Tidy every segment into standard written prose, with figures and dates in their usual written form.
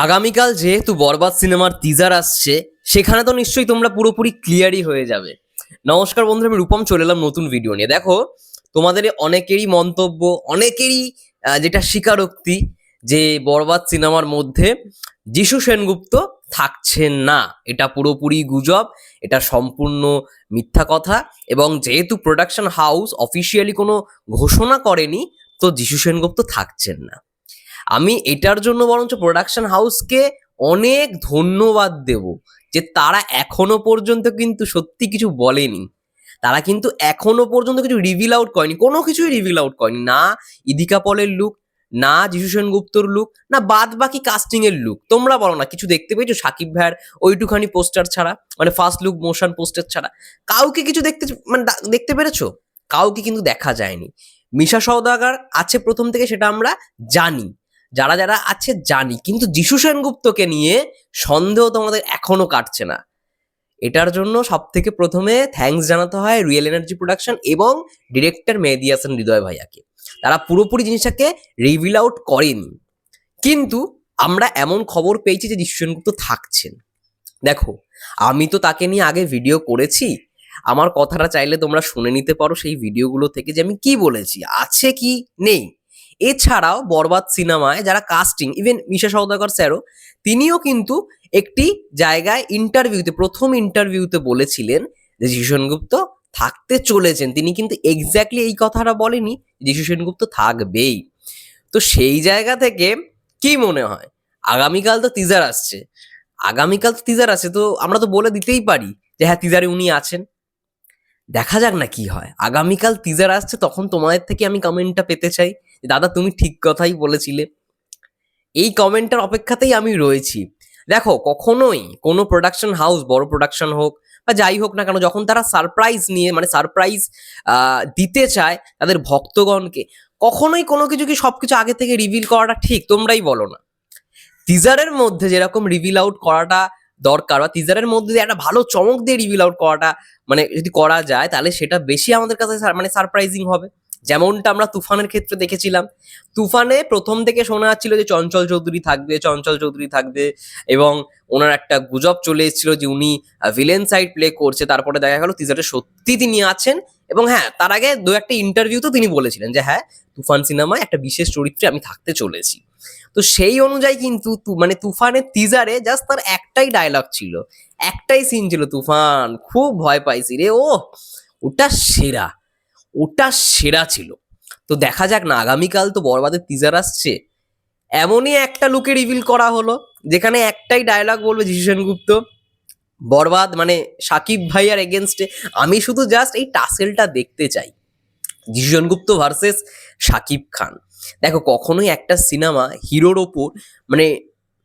আগামীকাল যেহেতু বরবাদ সিনেমার টিজার আসছে, সেখানে তো নিশ্চয়ই তোমরা পুরোপুরি ক্লিয়ারই হয়ে যাবে। নমস্কার বন্ধুরা, আমি রূপম চলে এলাম নতুন ভিডিও নিয়ে। দেখো, তোমাদের অনেকেরই মন্তব্য, অনেকেরই যেটা স্বীকারোক্তি যে বরবাদ সিনেমার মধ্যে যিশু সেনগুপ্ত থাকছেন না। এটা পুরোপুরি গুজব, এটা সম্পূর্ণ মিথ্যা কথা। এবং যেহেতু প্রোডাকশন হাউস অফিসিয়ালি কোনো ঘোষণা করেনি, তো যিশু সেনগুপ্ত থাকছেন না। আমি এটার জন্য বরঞ্চ প্রোডাকশন হাউসকে অনেক ধন্যবাদ দেব যে তারা এখনো পর্যন্ত কিন্তু সত্যি কিছু বলেনি। তারা কিন্তু এখনো পর্যন্ত কিছু রিভিল আউট করেনি, কোনো কিছুই রিভিল আউট করেনি। না ইদিকা পলের লুক, না যিশু সেনগুপ্তর লুক, না বাদ বাকি কাস্টিং এর লুক। তোমরা বলো না কিছু দেখতে পেয়েছো সাকিব ভাইয়ের ওইটুখানি পোস্টার ছাড়া, মানে ফার্স্ট লুক মোশন পোস্টার ছাড়া কাউকে কিছু দেখতে পেরেছো? কাউকে কিন্তু দেখা যায়নি। মিশা সওদাগর আছে প্রথম থেকে, সেটা আমরা জানি, যারা যারা আছে জানি, কিন্তু যিশু সেনগুপ্তকে নিয়ে সন্দেহ তোমাদের এখনো কাটছে না। এটার জন্য সব থেকে প্রথমে থ্যাঙ্কস জানাতে হয় রিয়েল এনার্জি প্রোডাকশন এবং ডিরেক্টর মেহেদী হাসান হৃদয় ভাইয়াকে। তারা পুরোপুরি জিনিসটাকে রিভিল আউট করেনি, কিন্তু আমরা এমন খবর পেয়েছি যে যিশু সেনগুপ্ত থাকছেন। দেখো, আমি তো তাকে নিয়ে আগে ভিডিও করেছি, আমার কথাটা চাইলে তোমরা শুনে নিতে পারো সেই ভিডিওগুলো থেকে যে আমি কি বলেছি, আছে কি নেই। এছাড়াও বরবাদ সিনেমায় যারা কাস্টিং, ইভেন মিশা সওদাগর স্যারও, তিনিও কিন্তু একটি জায়গায় ইন্টারভিউতে, প্রথম ইন্টারভিউতে বলেছিলেন যে যিশু সেনগুপ্ত থাকতে চলেছেন। তিনি কিন্তু এক্স্যাক্টলি এই কথাটা বলেনি যিশু সেনগুপ্ত থাকবেই। তো সেই জায়গা থেকে কি মনে হয়, আগামীকাল তো টিজার আসছে, তো আমরা তো বলে দিতেই পারি যে হ্যাঁ টিজারে উনি আছেন। দেখা যাক না কি হয়। আগামীকাল টিজার আসছে, তখন তোমাদের থেকে আমি কমেন্টটা পেতে চাই যে দাদা তুমি ঠিক কথাই বলেছিলে। এই কমেন্টটার অপেক্ষাতেই আমি রয়েছি। দেখো, কখনোই কোনো প্রোডাকশন হাউস, বড় প্রোডাকশন হোক বা যাই হোক না কেন, যখন তারা সারপ্রাইজ নিয়ে, মানে সারপ্রাইজ দিতে চায় তাদের ভক্তগণকে, কখনোই কোনো কিছু কি সবকিছু আগে থেকে রিভিল করাটা ঠিক? তোমরাই বলো না। টিজারের মধ্যে যেরকম রিভিল আউট করাটা দরকার, বা টিজারের মধ্যে একটা ভালো চমক দিয়ে রিভিল আউট করাটা, মানে যদি করা যায় তাহলে সেটা বেশি আমাদের কাছে মানে সারপ্রাইজিং হবে। যেমনটা আমরা তুফানের ক্ষেত্রে দেখেছিলাম। তুফানে প্রথম থেকে শোনা যাচ্ছিল যে চঞ্চল চৌধুরী থাকবে, এবং ওনার একটা গুজব চলে এসেছিল যে উনি ভিলেন সাইড প্লে করছে। তারপরে দেখা গেল টিজারে সত্যি তিনি আছেন। এবং হ্যাঁ, তার আগে দু একটা ইন্টারভিউতেও তিনি বলেছিলেন যে হ্যাঁ, তুফান সিনেমায় একটা বিশেষ চরিত্রে আমি থাকতে চলেছি। তো সেই অনুযায়ী কিন্তু মানে তুফানের টিজারে জাস্ট তার একটাই ডায়লগ ছিল, একটাই সিন ছিল, তুফান খুব ভয় পাইছি রে, ও ওটা সেরা, ওটা সেরা ছিল। তো দেখা যাক না, আগামীকাল তো বরবাদের টিজার আসছে, এমনই একটা লুকে রিভিল করা হলো যেখানে একটাই ডায়লগ বলবে যিশু সেনগুপ্ত। বরবাদ মানে সাকিব ভাইয়ার এগেনস্টে। আমি শুধু জাস্ট এই টাসেলটা দেখতে চাই, যিশু সেনগুপ্ত ভার্সেস শাকিব খান। দেখো, কখনোই একটা সিনেমা হিরোর ওপর মানে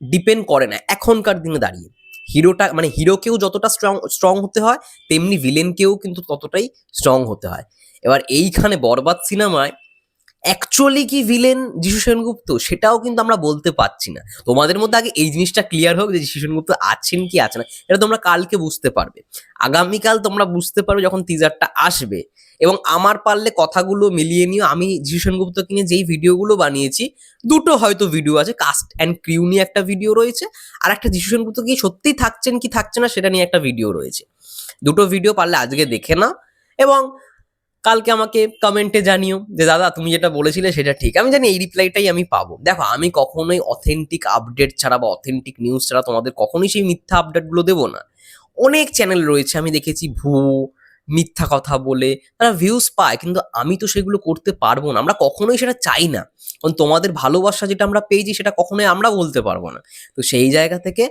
ডিপেন্ড করে না এখনকার দিনে দাঁড়িয়ে। হিরোটা মানে হিরোকেও যতটা স্ট্রং হতে হয়, তেমনি ভিলেনকেও কিন্তু ততটাই স্ট্রং হতে হয়। এবার এইখানে বরবাদ সিনেমায় অ্যাকচুয়ালি কি ভিলেন যিশু সেনগুপ্ত, সেটাও কিন্তু আমরা বলতে পারছি না। তোমাদের মধ্যে আগে এই জিনিসটা ক্লিয়ার হোক যে যিশু সেনগুপ্ত আছেন কি আছে না, এটা তোমরা কালকে বুঝতে পারবে। আগামীকাল তোমরা বুঝতে পারবে যখন টিজারটা আসবে। এবং আমার পারলে কথাগুলো মিলিয়ে নিও, আমি যিশু সেনগুপ্তকে নিয়ে যেই ভিডিওগুলো বানিয়েছি, দুটো হয়তো ভিডিও আছে, কাস্ট অ্যান্ড ক্রিউ নিয়ে একটা ভিডিও রয়েছে, আর একটা যিশু সেনগুপ্ত কি সত্যিই থাকছেন কি থাকছে না সেটা নিয়ে একটা ভিডিও রয়েছে। দুটো ভিডিও পারলে আজকে দেখে নাও, এবং কালকে আমাকে কমেন্টে জানিও যে দাদা তুমি যেটা বলেছিলে সেটা ঠিক। আমি জানি এই রিপ্লাইটাই আমি পাবো। দেখো, আমি কখনোই অথেন্টিক আপডেট ছাড়া বা অথেন্টিক নিউজ ছাড়া তোমাদের কখনোই সেই মিথ্যা আপডেটগুলো দেবো না। অনেক চ্যানেল রয়েছে আমি দেখেছি মিথ্যা কথা বলে তারা ভিউজ পায়, কিন্তু আমি তো সেগুলো করতে পারবো না। আমরা কখনোই সেটা চাই না, কারণ তোমাদের ভালোবাসা যেটা আমরা পেয়েছি সেটা কখনোই আমরা বলতে পারবো না। তো সেই জায়গা থেকে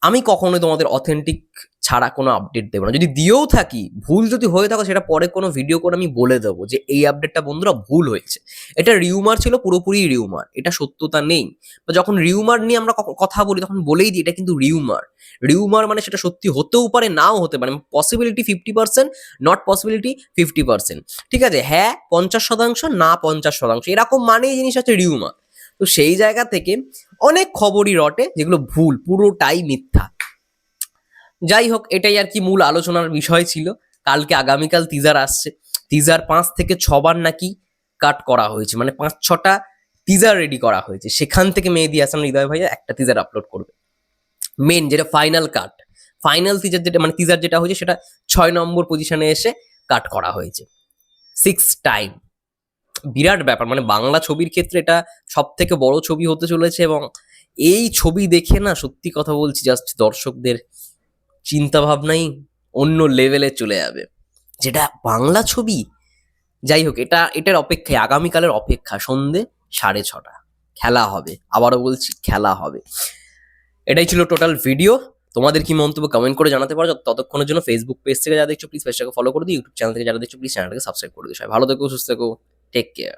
আমি কখনোই তোমাদের অথেন্টিক ছাড়া কোনো আপডেট দেবো না। যদি দিয়েও থাকি, ভুল যদি হয়ে থাকো, সেটা পরে কোনো ভিডিও করে আমি বলে দেবো যে এই আপডেটটা বন্ধুরা ভুল হয়েছে, এটা রিউমার ছিল, পুরোপুরি রিউমার, এটা সত্যতা নেই। বা যখন রিউমার নিয়ে আমরা কথা বলি তখন বলেই দিই এটা কিন্তু রিউমার। রিউমার মানে সেটা সত্যি হতেও পারে, নাও হতে পারে, পসিবিলিটি 50%, নট পসিবিলিটি 50%। ঠিক আছে, হ্যাঁ 50%, না 50%, এরকম মানেই জিনিস হচ্ছে রিউমার। তো সেই জায়গা থেকে অনেক খবরই রটে যেগুলো ভুল, পুরোটাই মিথ্যা। যাই হোক, এটাই আর কি মূল আলোচনার বিষয় ছিল। আগামীকাল টিজার আসছে। টিজার 5 থেকে 6 বার নাকি কাট করা হয়েছে, মানে 5-6টা টিজার রেডি করা হয়েছে, সেখান থেকে মেহেদী হাসান হৃদয় ভাইয়া একটা টিজার আপলোড করবে। মেন যেটা ফাইনাল কাট, ফাইনাল টিজার যেটা মানে টিজার যেটা হয়েছে সেটা 6 নম্বর পজিশনে এসে কাট করা হয়েছে 6 টাইম। বিরাট ব্যাপার, মানে বাংলা ছবির ক্ষেত্রে এটা সব থেকে বড় ছবি হতে চলেছে, এবং এই ছবি দেখে না সত্যি কথা বলছি জাস্ট দর্শকদের চিন্তা ভাবনাই অন্য লেভেলে চলে যাবে, যেটা বাংলা ছবি। যাই হোক, এটার অপেক্ষায়, আগামীকালের অপেক্ষা, সন্ধে 6:30 খেলা হবে, আবারও বলছি খেলা হবে। এটাই ছিল টোটাল ভিডিও। তোমাদের কি মন্তব্য কমেন্ট করে জানাতে পারো। ততক্ষণের জন্য ফেসবুক পেজ থেকে যারা দেখছো প্লিজ পেজটাকে ফলো করে দিও, ইউটিউব চ্যানেল থেকে যারা দেখছো প্লিজ চ্যানেলটাকে সাবস্ক্রাইব করে দিও। সবাই ভালো থেকো, সুস্থ থেকো, টেক কেয়ার।